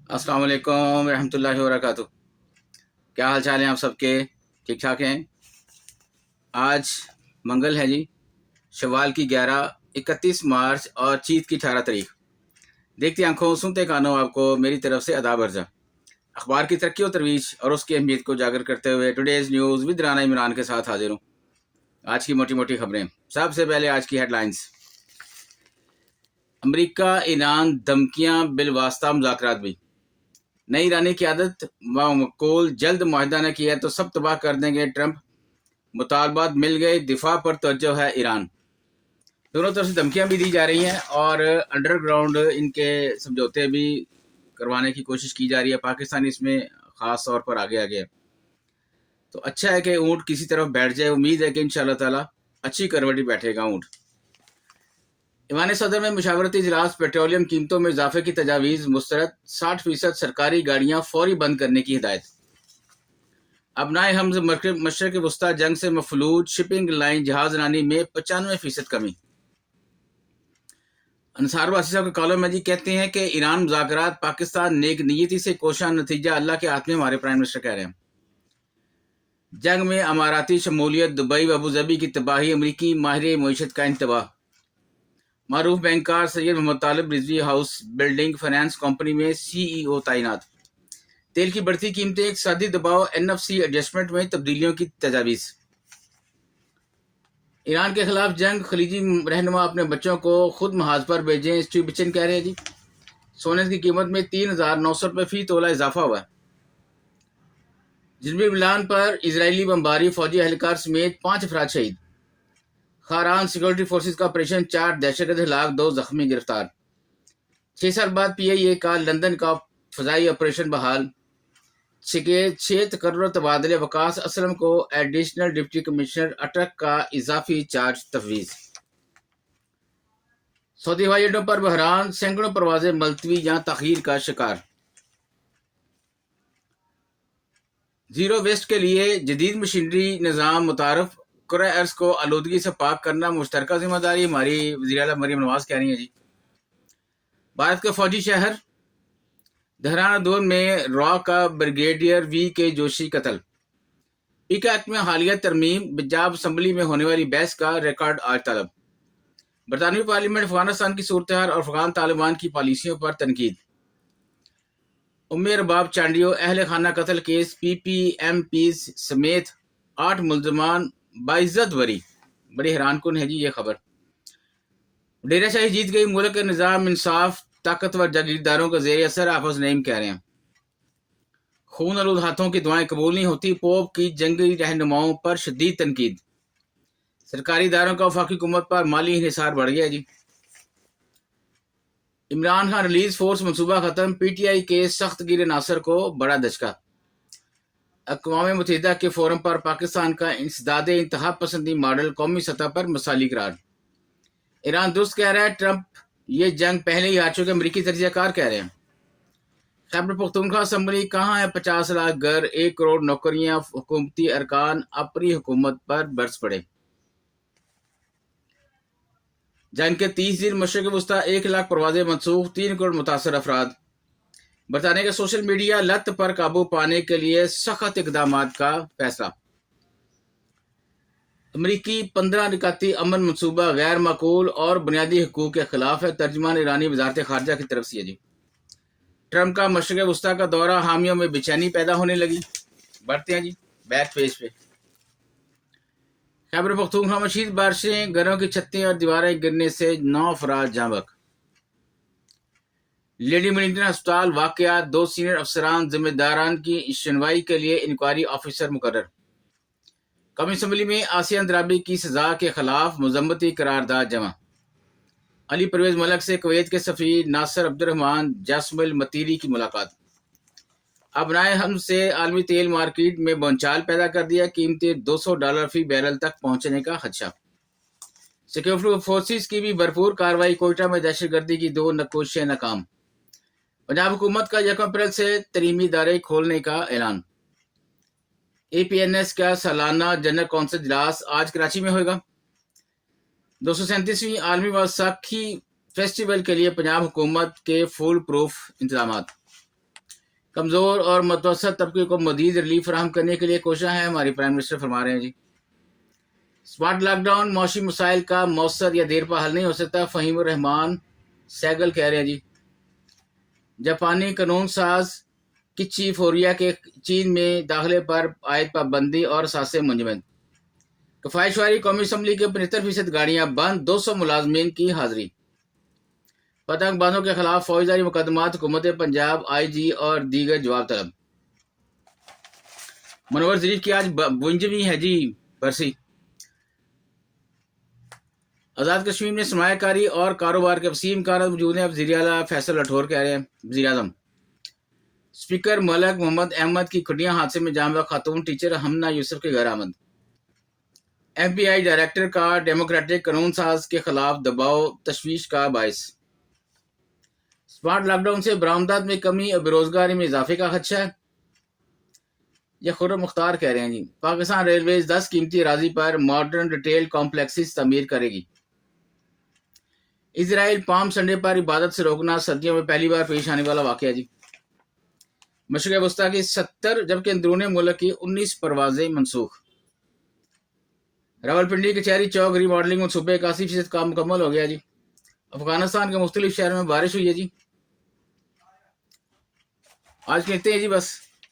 अस्सलाम वालेकुम रहमतुल्लाहि वबरकातुहू। क्या हाल चाल हैं आप सबके? ठीक ठाक हैं? आज मंगल है जी, शवाल की 11, 31 मार्च और चीत की 18 तारीख। देखती आंखों सुनते कानों आपको मेरी तरफ से आदाब अर्जा। अखबार की तरक्की और तरवीज और उसकी अहमियत को उजागर करते हुए today's news with Rana Imran के साथ हाजिर हूँ। आज की मोटी मोटी खबरें। सबसे पहले आज की हेडलाइंस। अमरीका ईरान धमकियां बिलवास्ता मुज़ाकरात भी। नई ईरानी क़यादत मकूल जल्द मुआहदा न किया तो सब तबाह कर देंगे ट्रंप। मुतालबात मिल गए, दिफा पर तवज्जो है ईरान। दोनों तरफ से धमकियां भी दी जा रही हैं और अंडरग्राउंड इनके समझौते भी करवाने की कोशिश की जा रही है। पाकिस्तान इसमें ख़ास तौर पर आगे है। तो अच्छा है कि ऊँट किसी तरफ बैठ जाए। उम्मीद है कि इंशाअल्लाह ताला अच्छी करवटी बैठेगा ऊँट। ईवान सदर में मुशावरती इजलास। पेट्रोलियम कीमतों में इजाफे की तजावीज़ मुस्तरद। 60% सरकारी गाड़ियाँ फौरी बंद करने की हिदायत। अबनाए हमज़ मशरक़ वस्ता जंग से मफलूज। शिपिंग लाइन जहाज रानी में 95% कमी। अंसार वासी साहब के कॉलम में जी कहते हैं कि ईरान मुज़ाकरात पाकिस्तान नेक नीयती से कोशा, नतीजा अल्लाह के हाथ में। हमारे प्राइम मिनिस्टर कह रहे हैं जंग में अमाराती शमूलियत। दुबई व अबूजबी की तबाही। अमरीकी माहिर मईशत का इंतबाह। मारूफ banker Syed Mohammad Talib Rizvi house building finance company में CEO तैनात। तेल की बढ़ती कीमतें, इक़्तिसादी दबाव, NFC एडजस्टमेंट में तब्दीलियों की तजावीज़। ईरान के खिलाफ जंग। खलीजी रहनुमा अपने बच्चों को खुद महाज पर भेजें, स्टीव बिचन कह रहे हैं जी। सोने की कीमत में 3,900 रुपये फी तोला इजाफा हुआ है। जनूबी मिलान पर इजरायली बमबारी। फौजी एहलकार समेत 5 अफराद शहीद। खारान सिक्योरिटी फोर्सेज का ऑपरेशन। 4 दहशतगर्द हिलाक, 2 जख्मी गिरफ्तार। 6 साल बाद PIA का लंदन का फजाई ऑपरेशन बहाल। 6 तकर्रुर तबादले। वकास असलम को एडिशनल डिप्टी कमिश्नर अटक का इजाफी चार्ज तफवीज़। सऊदी हवाई अड्डों पर बहरान। सैकड़ों परवाजें मुलतवी या तखीर का शिकार। जीरो वेस्ट के लिए जदीद मशीनरी निज़ाम मुतारफ। कुर्रा अर्ज़ को आलूदगी से पाक करना मुश्तरका जिम्मेदारी। हमारी वज़ीर आला मरियम नवाज कह रही हैं जी। भारत के फौजी शहर देहरादून में रॉ का ब्रिगेडियर VK जोशी कत्ल। पीका एक्ट में हालिया तरमीम। पंजाब असम्बली में होने वाली बहस का रिकॉर्ड आज तलब। बरतानवी पार्लियामेंट अफगानिस्तान की सूरत हाल और अफगान तालिबान की पॉलिसियों पर तनकीद। उम्मे रबाब चांडियो अहल खाना कत्ल केस। PPMPs समेत 8 मुल्जमान बाइज्जत बरी। बड़ी हैरान कुन है जी ये खबर। डेरा शाही जीत गई, मुल्क के निज़ाम इंसाफ ताकतवर जागीरदारों का ज़ेर असर। हाफिज नईम कह रहे हैं खून आलूद हाथों की दुआएं कबूल नहीं होती। पोप की जंगी रहनुमाओं पर शदीद तनकीद। सरकारी इदारों का वफाकी हुकूमत पर माली इन्हिसार बढ़ गया जी। इमरान खान रिलीज फोर्स मंसूबा खत्म। PTI के सख्त गिर नासर को बड़ा दचका। अक़वाम मुत्तहिदा के फोरम पर पाकिस्तान का इंसदाद इंतहा पसंदी मॉडल कौमी सतह पर मसाली करार। ईरान दुरुस्त कह रहा है, ट्रंप ये जंग पहले ही हार चुके अमरीकी तजियाकार कह रहे हैं। खैबर पख्तूनख्वा असम्बली कहाँ है 50 लाख घर, 1 करोड़ नौकरियां। हुकूमती अरकान अपनी हुकूमत पर बरस पड़े। जंग के 30 दिन मशरक़ वस्ता 1 लाख परवाजें मनसूख। 3 करोड़ मुतासर अफराद। बरतानिया का सोशल मीडिया लत पर काबू पाने के लिए सख्त इकदाम का फैसला। अमरीकी 15 निकाती अमन मनसूबा गैर माकूल और बुनियादी हकूक के खिलाफ है। तर्जमान ईरानी वजारत खारजा की तरफ से जी। ट्रंप का मशरक़ वस्ता का दौरा। हामियों में बेचैनी पैदा होने लगी। बढ़ते हैं जी बैक पेज पे। खैबर पख्तूनख्वा में शदीद बारिशें, घरों की छतें और दीवारें गिरने से 9 अफराद जाँ बहक। लेडी मिलिंगटन अस्पताल वाक़या। 2 सीनियर अफसरान जिम्मेदारान की सुनवाई के लिए इंक्वायरी ऑफिसर मुकर्रर। कौमी असम्बली में आसिया अंद्राबी की सजा के खिलाफ मजम्मती करारदाद जमा। अली परवेज मलक से कुवैत के सफ़ीर नासिर अब्दुर्रहमान जास्मिल मतीरी की मुलाकात। अबनाए हम से आलमी तेल मार्केट में बोंचाल पैदा कर दिया। कीमतें $200 फी बैरल तक पहुंचने का खदशा। सिक्योरिटी फोर्सेस की भी भरपूर कार्रवाई। कोयटा में दहशतगर्दी की 2 कोशिशें नाकाम। पंजाब हुकूमत का 1 अप्रैल से तरीमी इदारे खोलने का ऐलान। APNS का सालाना जनरल कौंसिल इजलास आज कराची में होगा। 237वीं आलमी वसाखी फेस्टिवल के लिए पंजाब हुकूमत के फुल प्रूफ इंतजाम। کمزور اور متوسط طبقے کو مزید ریلیف فراہم کرنے کے لیے کوشاں ہیں، ہماری پرائم منسٹر فرما رہے ہیں جی۔ اسمارٹ لاک ڈاؤن معاشی مسائل کا مؤثر یا دیر پا حل نہیں ہو سکتا، فہیم الرحمان سیگل کہہ رہے ہیں جی۔ جاپانی قانون ساز کچی فوریا کے چین میں داخلے پر عائد پابندی اور اثاثے منجمد۔ کفایت واری قومی اسمبلی کے 75% گاڑیاں بند، 200 ملازمین کی حاضری۔ پتنگ بازوں کے خلاف فوجداری مقدمات، حکومت پنجاب، آئی جی اور دیگر جواب طلب۔ منور ظریف کی آج 52ویں ہے جی برسی۔ آزاد کشمیر میں سرمایہ کاری اور کاروبار کے وسیع امکانات موجود ہیں، اب وزیر اعلیٰ فیصل راٹھور کہہ رہے ہیں۔ وزیر اعظم اسپیکر ملک محمد احمد کی کھڈیاں حادثے میں جاں بحق خاتون ٹیچر ہمنا یوسف کے گھر آمد۔ ایف بی آئی ڈائریکٹر کا ڈیموکریٹک قانون ساز کے خلاف دباؤ تشویش کا باعث۔ اسمارٹ لاک ڈاؤن سے برآمدات میں کمی اور بے روزگاری میں اضافے کا خدشہ ہے، یہ خرم مختار کہہ رہے ہیں جی۔ پاکستان ریلویز 10 قیمتی اراضی پر ماڈرن ریٹیل کمپلیکسز تعمیر کرے گی۔ اسرائیل پام سنڈے پر عبادت سے روکنا سردیوں میں پہلی بار پیش آنے والا واقعہ جی۔ مشرق وسطیٰ کی 70 جبکہ اندرون ملک کی 19 پروازیں منسوخ۔ راولپنڈی کچہری چوک ری ماڈلنگ منصوبے کا 80% کام مکمل ہو گیا جی۔ افغانستان کے مختلف شہروں میں بارش ہوئی ہے جی۔ آج کہتے ہیں جی بس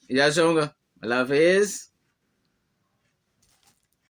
اجازت چاہوں گا، اللہ حافظ۔